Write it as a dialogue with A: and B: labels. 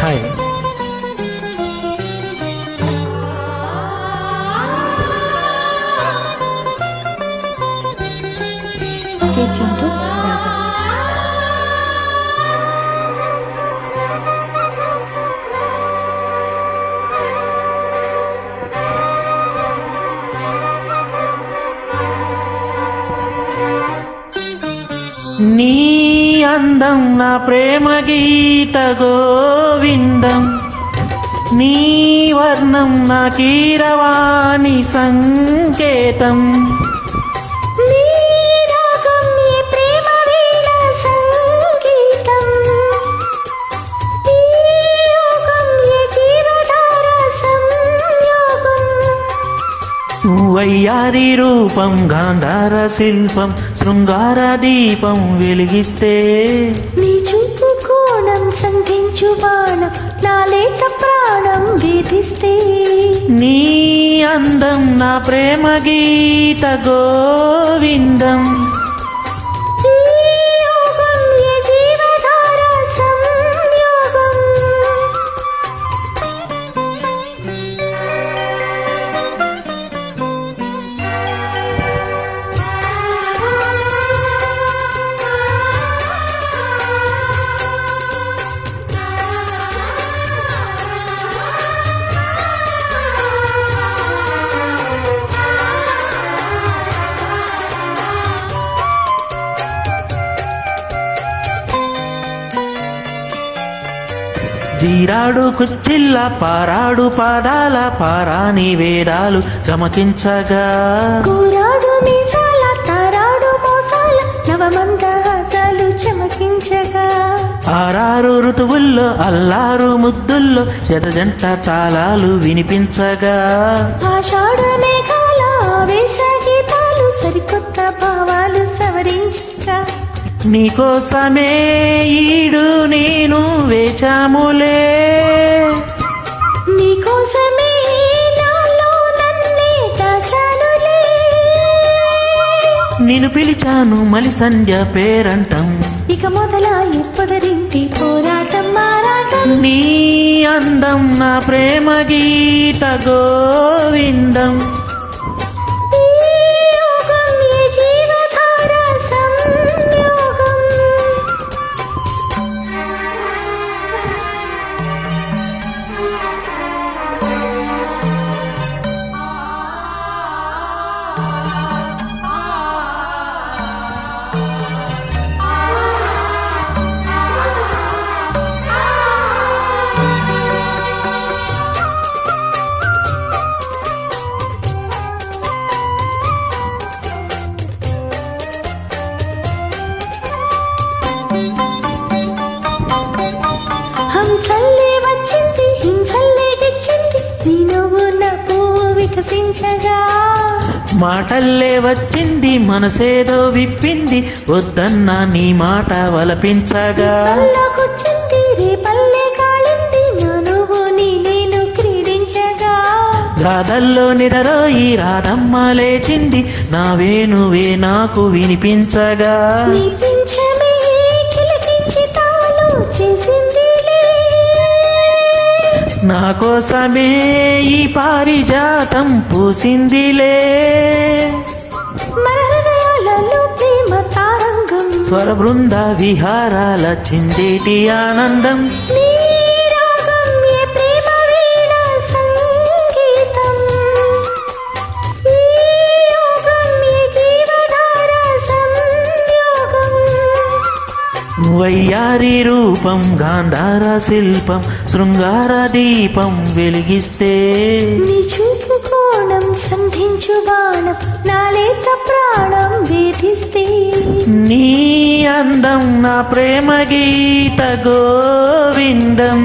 A: Hi.
B: Stay tuned to Raga.
A: నీ అందం నా ప్రేమ గీత గోవిందం, నీ వర్ణం నా కీరవాణి సంకేతం. వయ్యారి రూపం గాంధార శిల్పం, శృంగార దీపం వెలిగిస్తే
B: నీ చూపు కోణం సంధించు బాణం, నా లేత ప్రాణం వేధిస్తే.
A: నీ అందం నా ప్రేమ గీత గోవిందం, జీరాడు కుచ్చిల్ల పారాడు పాదాల పారాని వేదాలు గమకించగా,
B: కూరాడు మీసాల తారాడు మోసాల నవమందహాసాలు చమకించగా,
A: ఆరారు ఋతువుల్లో అల్లారు ముద్దుల్లో జత తాళాలు వినిపించగా,
B: ఆషాఢ మేఘాల ఆవేశ గీతాలు సరికొత్త భావాలు సవరించగా,
A: నీకోసమే ఈడు నేను వేచాములే,
B: నీకోసమే నాలో నన్నే దాచానులే.
A: నిన్ను పిలిచాను మలి సంధ్య పేరంటం,
B: ఇక మొదల ఎప్పదరింటి పోరాటం మారాటం.
A: నీ అందం నా ప్రేమ గీత గోవిందం,
B: హంసల్లే వచ్చింది హింసల్లే గిచ్చింది, నీ నువ్వు నా పువ్వు వికసించగా,
A: మాటల్లే వచ్చింది మనసేదో విప్పింది, వద్దన్నా నీ మాట వలపించగా,
B: పల్లకొచ్చింది రేపల్లే కాళింది, నా నువ్వు నీ నేను క్రీడించగా,
A: రాధల్లో నిడరోయి రాధమ్మ లేచింది, నా వేణువే నాకు వినిపించగా,
B: నీ పింఛమే కిలకించి తాను చేసిందిలే,
A: నా కోసమే ఈ పారిజాతం పూసిందిలే.
B: మన హృదయాలలో ప్రేమ తారంగం,
A: స్వర బృంద విహారాల చిందేటి ఆనందం,
B: నీ రాగం ఏ ప్రేమ వీణ సంగీతం, ఈ యోగం ఏ జీవధార సంయోగం.
A: వయ్యారి రూపం గాంధార శిల్పం, శృంగార దీపం వెలిగిస్తే
B: నీ చూపు కోణం సంధించు బాణం, నా లేత ప్రాణం వేధిస్తే.
A: నీ అందం నా ప్రేమ గీత గోవిందం.